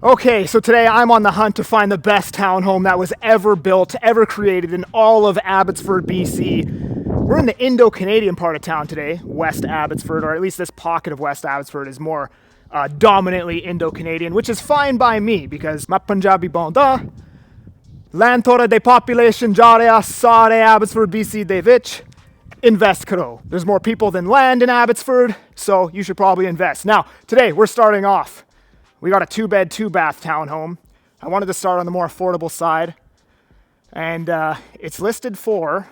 Okay, so today I'm on the hunt to find the best townhome that was ever built, ever created in all of Abbotsford, BC. We're in the Indo-Canadian part of town today, West Abbotsford, or at least this pocket of West Abbotsford is more dominantly Indo-Canadian, which is fine by me because ma Punjabi bonda, land thora de population jarea sare Abbotsford, BC de vich, invest karo. There's more people than land in Abbotsford, so you should probably invest. Now, today we're starting off. We got a 2-bed, 2-bath townhome. I wanted to start on the more affordable side. And it's listed for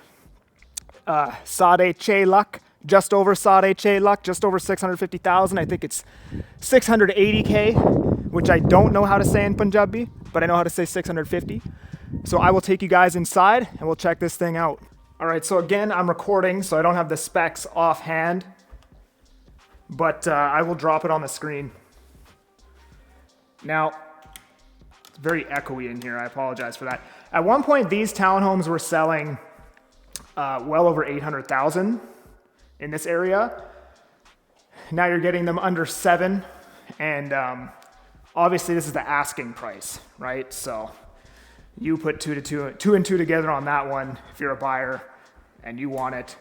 Sade Che Luck, just over Sade Che Luck, just over 650,000. I think it's 680K, which I don't know how to say in Punjabi, but I know how to say 650. So I will take you guys inside and we'll check this thing out. All right, so again, I'm recording, so I don't have the specs offhand, but I will drop it on the screen. Now, it's very echoey in here. I apologize for that. At one point, these townhomes were selling well over 800,000 in this area. Now you're getting them under 7, and obviously this is the asking price, right? So you put two and two together on that one. If you're a buyer and you want it,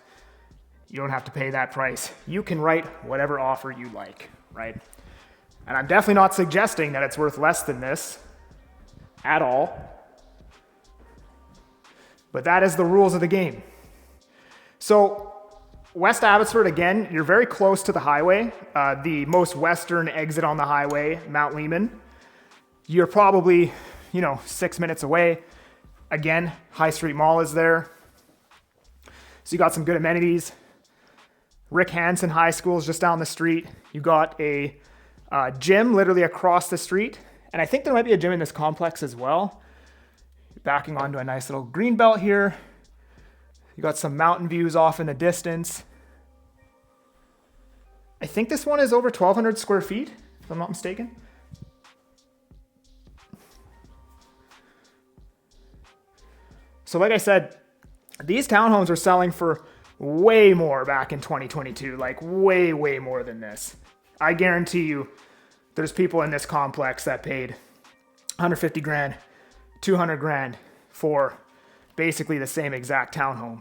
you don't have to pay that price. You can write whatever offer you like, right? And I'm definitely not suggesting that it's worth less than this at all. But that is the rules of the game. So West Abbotsford, again, you're very close to the highway, the most western exit on the highway, Mount Lehman. You're probably, 6 minutes away. Again, High Street Mall is there. So you got some good amenities. Rick Hansen High School is just down the street. You got a gym literally across the street. And I think there might be a gym in this complex as well. Backing onto a nice little green belt here. You got some mountain views off in the distance. I think this one is over 1,200 square feet, if I'm not mistaken. So like I said, these townhomes are selling for way more back in 2022, like way, way more than this. I guarantee you there's people in this complex that paid 150 grand, 200 grand for basically the same exact townhome.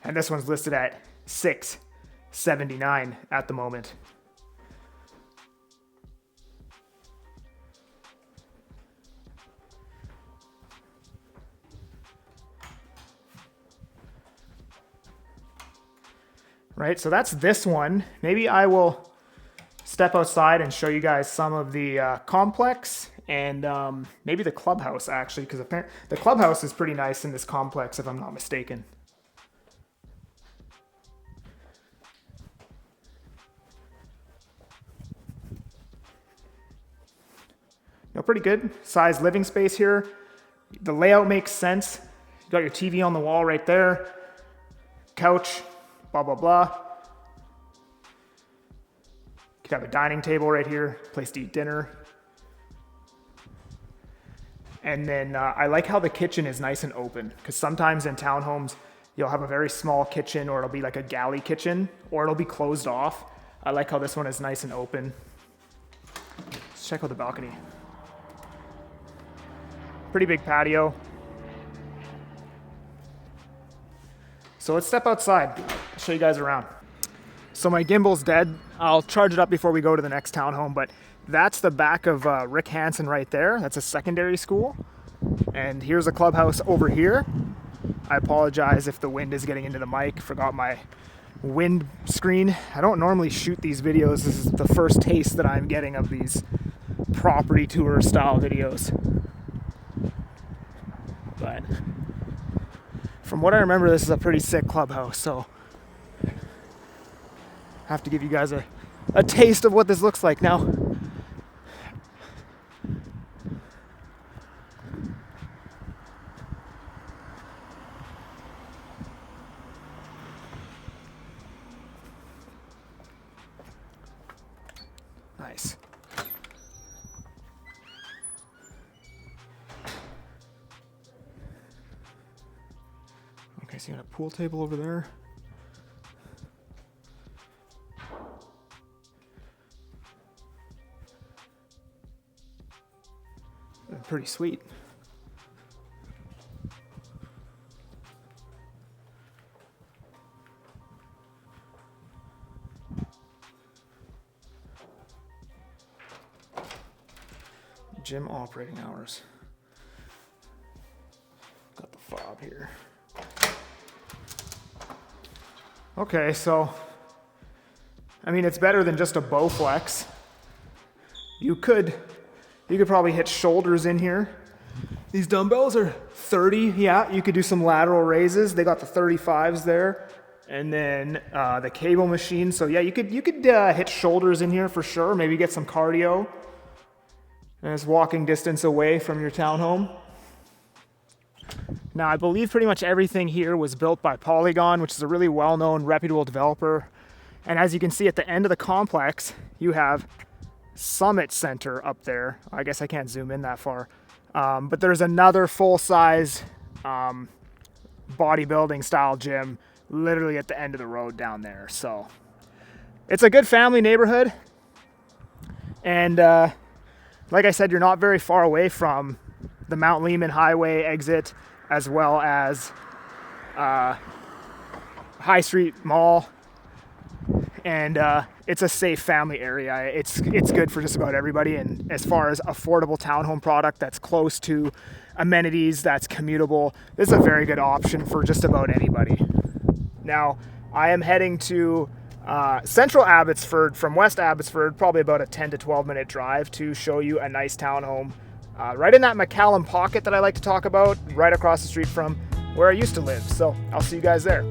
And this one's listed at 679 at the moment. Right, so that's this one. Maybe I will step outside and show you guys some of the complex and maybe the clubhouse actually, because the clubhouse is pretty nice in this complex if I'm not mistaken. Pretty good size living space here. The layout makes sense. You got your TV on the wall right there. Couch, blah, blah, blah. You could have a dining table right here, place to eat dinner. And then I like how the kitchen is nice and open, because sometimes in townhomes, you'll have a very small kitchen, or it'll be like a galley kitchen, or it'll be closed off. I like how this one is nice and open. Let's check out the balcony. Pretty big patio. So let's step outside. I'll show you guys around. So my gimbal's dead. I'll charge it up before we go to the next townhome, but that's the back of Rick Hansen right there. That's a secondary school. And here's a clubhouse over here. I apologize if the wind is getting into the mic. Forgot my wind screen. I don't normally shoot these videos. This is the first taste that I'm getting of these property tour style videos. But from what I remember, this is a pretty sick clubhouse, so I have to give you guys a taste of what this looks like now. Nice. Okay, so you got a pool table over there. Pretty sweet. Gym operating hours. Got the fob here. Okay, so, I mean, it's better than just a Bowflex. You could probably hit shoulders in here. These dumbbells are 30, yeah, you could do some lateral raises. They got the 35s there. And then the cable machine. So yeah, you could hit shoulders in here for sure. Maybe get some cardio. And it's walking distance away from your townhome. Now, I believe pretty much everything here was built by Polygon, which is a really well-known, reputable developer. And as you can see at the end of the complex, you have Summit Center up there. I guess I can't zoom in that far. But there's another full-size bodybuilding style gym literally at the end of the road down there. So it's a good family neighborhood. And like I said, you're not very far away from the Mount Lehman Highway exit, as well as High Street Mall. And it's a safe family area. It's good for just about everybody. And as far as affordable townhome product that's close to amenities, that's commutable, this is a very good option for just about anybody. Now, I am heading to central Abbotsford from West Abbotsford, probably about a 10 to 12 minute drive to show you a nice townhome right in that McCallum pocket that I like to talk about, right across the street from where I used to live. So I'll see you guys there.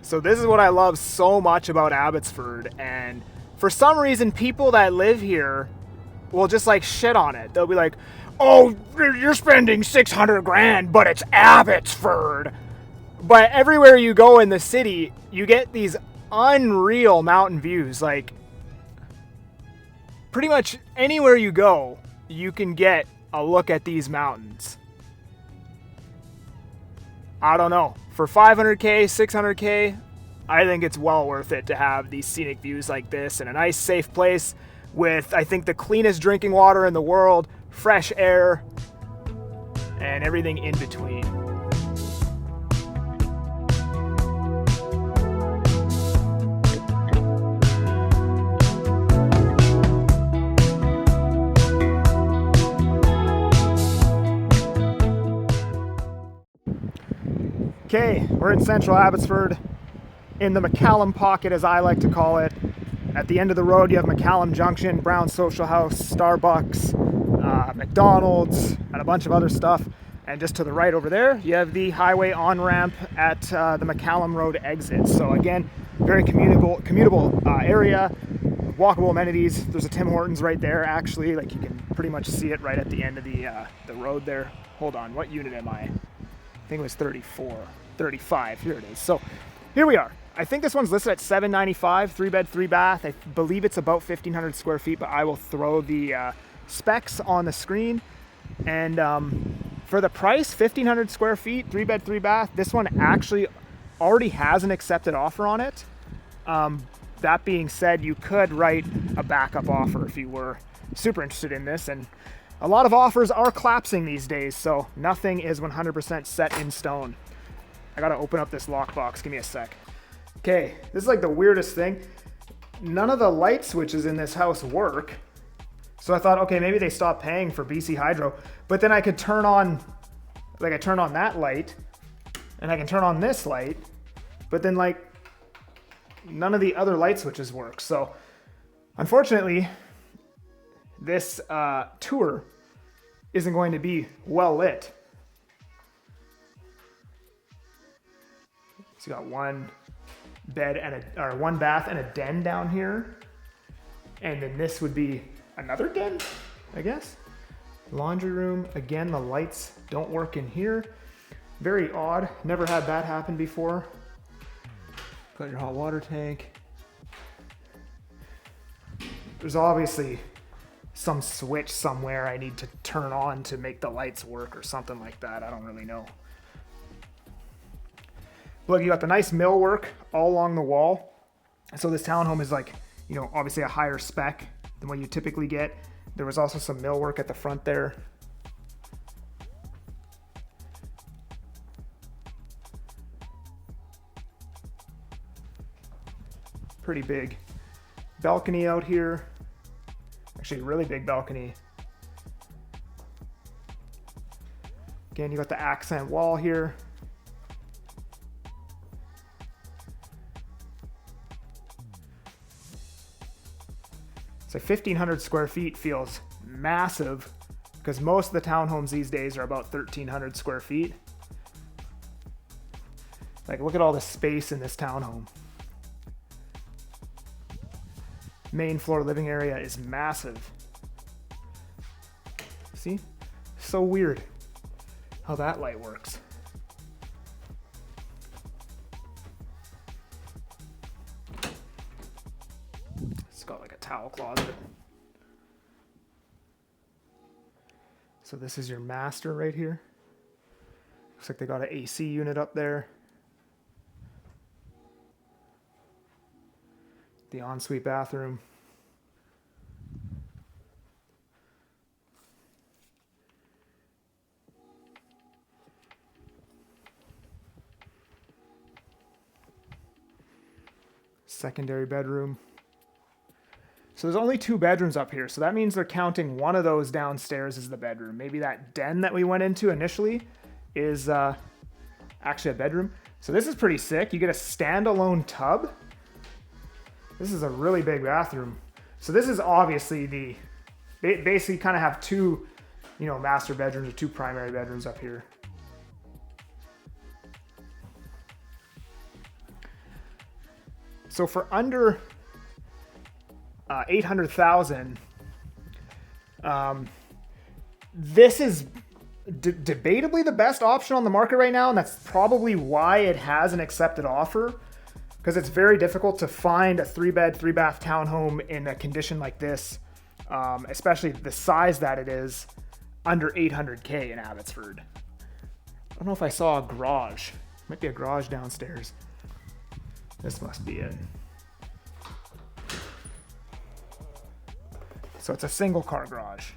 So this is what I love so much about Abbotsford, and for some reason people that live here will just like shit on it. They'll be like, oh, you're spending 600 grand, but it's Abbotsford. But everywhere you go in the city, you get these unreal mountain views. Like pretty much anywhere you go, you can get a look at these mountains. I don't know. For 500K, 600K, I think it's well worth it to have these scenic views like this in a nice, safe place with, I think, the cleanest drinking water in the world, fresh air, and everything in between. Okay, we're in central Abbotsford, in the McCallum pocket, as I like to call it. At the end of the road, you have McCallum Junction, Brown Social House, Starbucks, McDonald's, and a bunch of other stuff. And just to the right over there, you have the highway on-ramp at the McCallum Road exit. So again, very commutable area, walkable amenities. There's a Tim Hortons right there, actually. Like you can pretty much see it right at the end of the road there. Hold on, what unit am I? I think it was 34, 35, here it is. So here we are. I think this one's listed at $795, 3-bed, 3-bath. I believe it's about 1,500 square feet, but I will throw the specs on the screen. And for the price, 1,500 square feet, 3-bed, 3-bath, this one actually already has an accepted offer on it. That being said, you could write a backup offer if you were super interested in this. And a lot of offers are collapsing these days, so nothing is 100% set in stone. I gotta open up this lockbox, give me a sec. Okay, this is like the weirdest thing. None of the light switches in this house work. So I thought, okay, maybe they stopped paying for BC Hydro, but then I could turn on, like I turn on that light, and I can turn on this light, but then like none of the other light switches work. So unfortunately, this tour isn't going to be well lit. So you got one bed and one bath and a den down here, and then this would be another den, I guess. Laundry room, again, the lights don't work in here. Very odd, never had that happen before. Got your hot water tank. There's obviously some switch somewhere I need to turn on to make the lights work or something like that. I don't really know. Look, you got the nice millwork all along the wall. So this townhome is like, you know, obviously a higher spec than what you typically get. There was also some millwork at the front there. Pretty big balcony out here. Actually, a really big balcony. Again, you got the accent wall here. So 1,500 square feet feels massive because most of the townhomes these days are about 1,300 square feet. Like, look at all the space in this townhome. Main floor living area is massive. See? So weird how that light works. It's got like a towel closet. So this is your master right here. Looks like they got an AC unit up there. The ensuite bathroom. Secondary bedroom. So there's only 2 bedrooms up here. So that means they're counting one of those downstairs as the bedroom. Maybe that den that we went into initially is actually a bedroom. So this is pretty sick. You get a standalone tub. This is a really big bathroom. So this is obviously they basically kind of have 2, you know, master bedrooms or 2 primary bedrooms up here. So for under 800,000, this is debatably the best option on the market right now, and that's probably why it has an accepted offer. Because it's very difficult to find a 3-bed, 3-bath townhome in a condition like this, especially the size that it is, under 800K in Abbotsford. I don't know if I saw a garage. Might be a garage downstairs. This must be it. So it's a single car garage.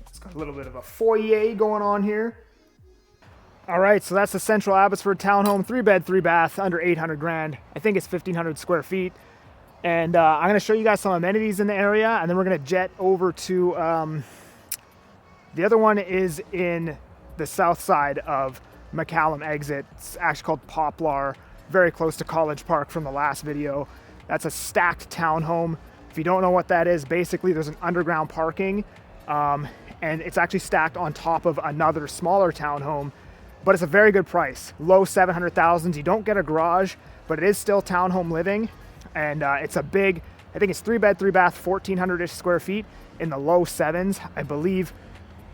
It's got a little bit of a foyer going on here. All right, so that's the Central Abbotsford townhome, 3-bed, 3-bath, under 800 grand. I think it's 1,500 square feet. And I'm gonna show you guys some amenities in the area, and then we're gonna jet over to, the other one is in the south side of McCallum exit. It's actually called Poplar, very close to College Park from the last video. That's a stacked townhome. If you don't know what that is, basically there's an underground parking, and it's actually stacked on top of another smaller townhome. But it's a very good price, low 700,000s. You don't get a garage, but it is still townhome living. And it's a big, I think it's 3-bed, 3-bath, 1,400-ish square feet in the low 7s. I believe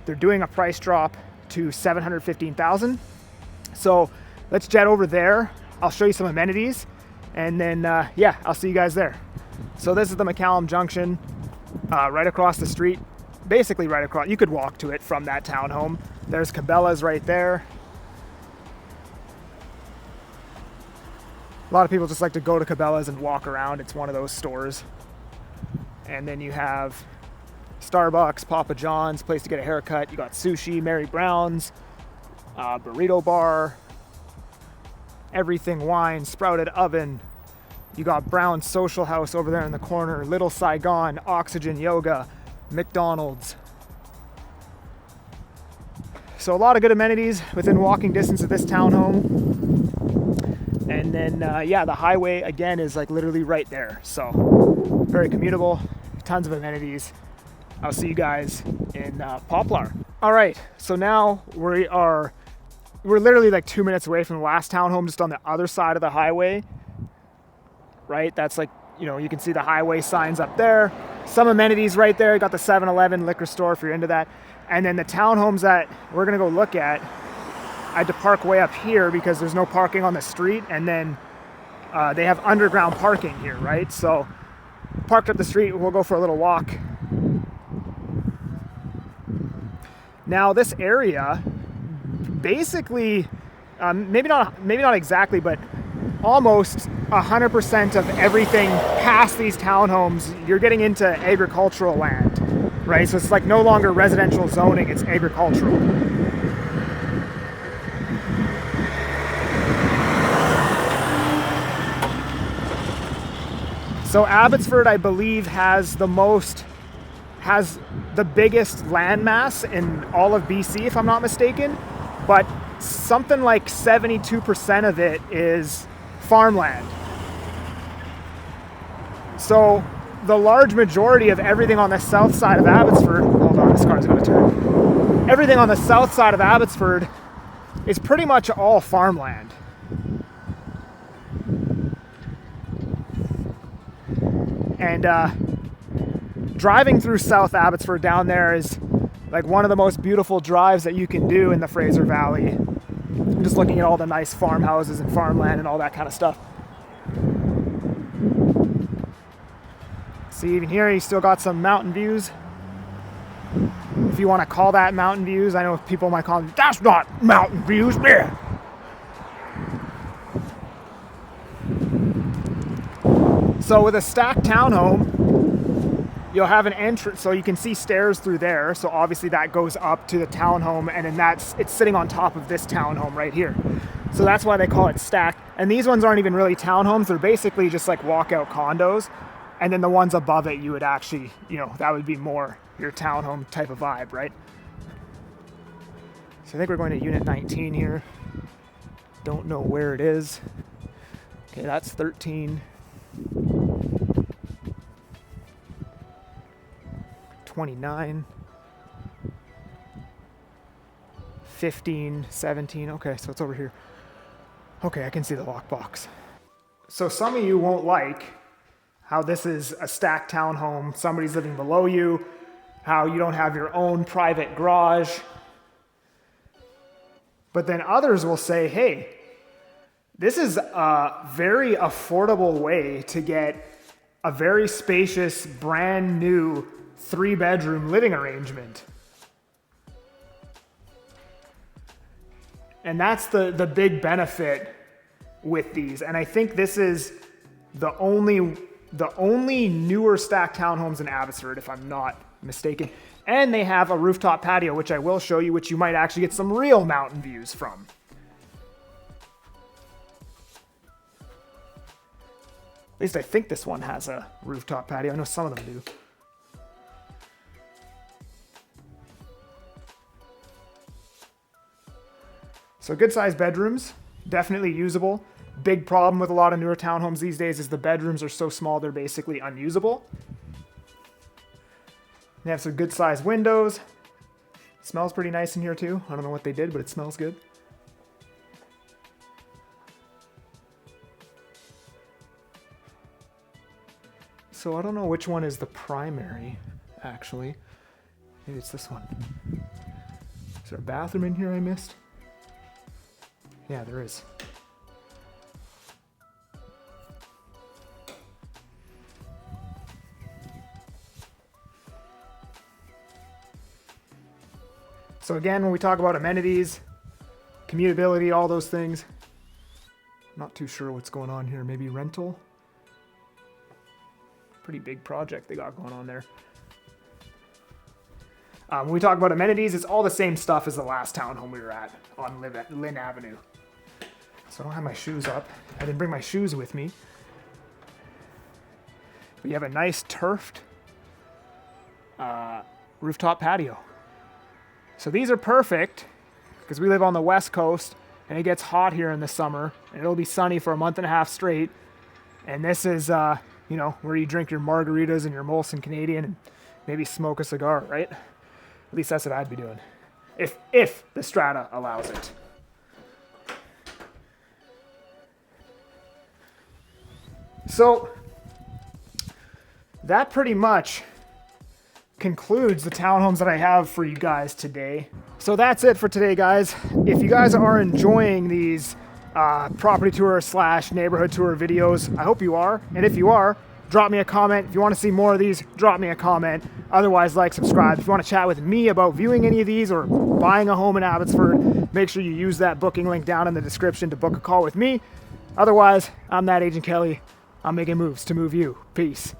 they're doing a price drop to 715,000. So let's jet over there. I'll show you some amenities, and then yeah, I'll see you guys there. So this is the McCallum Junction, right across the street, basically right across. You could walk to it from that townhome. There's Cabela's right there. A lot of people just like to go to Cabela's and walk around. It's one of those stores. And then you have Starbucks, Papa John's, place to get a haircut. You got sushi, Mary Brown's, burrito bar, everything wine, Sprouted Oven. You got Brown's Social House over there in the corner, Little Saigon, Oxygen Yoga, McDonald's. So a lot of good amenities within walking distance of this townhome. And then, yeah, the highway, again, is like literally right there. So very commutable, tons of amenities. I'll see you guys in Poplar. All right, so now we're literally like 2 minutes away from the last townhome, just on the other side of the highway, right? That's like you can see the highway signs up there. Some amenities right there. You got the 7-Eleven liquor store if you're into that. And then the townhomes that we're gonna go look at, I had to park way up here because there's no parking on the street, and then they have underground parking here, right? So parked up the street, we'll go for a little walk. Now this area, basically, maybe not exactly, but almost 100% of everything past these townhomes, you're getting into agricultural land, right? So it's like no longer residential zoning, it's agricultural. So Abbotsford, I believe, has the biggest landmass in all of BC, if I'm not mistaken, but something like 72% of it is farmland. So the large majority of everything on the south side of Abbotsford, hold on, this car's gonna turn. Everything on the south side of Abbotsford is pretty much all farmland. And driving through South Abbotsford down there is like one of the most beautiful drives that you can do in the Fraser Valley. I'm just looking at all the nice farmhouses and farmland and all that kind of stuff. See, even here you still got some mountain views. If you want to call that mountain views, I know people might call them, that's not mountain views, man. So with a stacked townhome, you'll have an entrance, so you can see stairs through there. So obviously that goes up to the townhome, and then it's sitting on top of this townhome right here. So that's why they call it stacked. And these ones aren't even really townhomes. They're basically just like walkout condos. And then the ones above it, you would actually, that would be more your townhome type of vibe, right? So I think we're going to unit 19 here. Don't know where it is. Okay, that's 13. 29, 15, 17. Okay, so it's over here. Okay, I can see the lockbox. So some of you won't like how this is a stacked townhome, somebody's living below you, how you don't have your own private garage. But then others will say, hey, this is a very affordable way to get a very spacious, brand new 3-bedroom living arrangement. And that's the big benefit with these. And I think this is the only newer stacked townhomes in Abbotsford, if I'm not mistaken. And they have a rooftop patio, which I will show you, which you might actually get some real mountain views from. At least I think this one has a rooftop patio. I know some of them do. So good sized bedrooms, definitely usable. Big problem with a lot of newer townhomes these days is the bedrooms are so small they're basically unusable. They have some good sized windows. It smells pretty nice in here too. I don't know what they did, but it smells good. So I don't know which one is the primary, actually. Maybe it's this one. Is there a bathroom in here I missed? Yeah, there is. So again, when we talk about amenities, commutability, all those things, I'm not too sure what's going on here. Maybe rental? Pretty big project they got going on there. When we talk about amenities, it's all the same stuff as the last townhome we were at on Lynn Avenue. So I don't have my shoes up. I didn't bring my shoes with me. But you have a nice turfed rooftop patio. So these are perfect because we live on the West Coast and it gets hot here in the summer and it'll be sunny for a month and a half straight. And this is, where you drink your margaritas and your Molson Canadian and maybe smoke a cigar, right? At least that's what I'd be doing. If the strata allows it. So that pretty much concludes the townhomes that I have for you guys today. So that's it for today, guys. If you guys are enjoying these property tour / neighborhood tour videos, I hope you are. And if you are, drop me a comment. If you want to see more of these, drop me a comment. Otherwise, like, subscribe. If you want to chat with me about viewing any of these or buying a home in Abbotsford, make sure you use that booking link down in the description to book a call with me. Otherwise, I'm that Agent Kelly. I'm making moves to move you. Peace.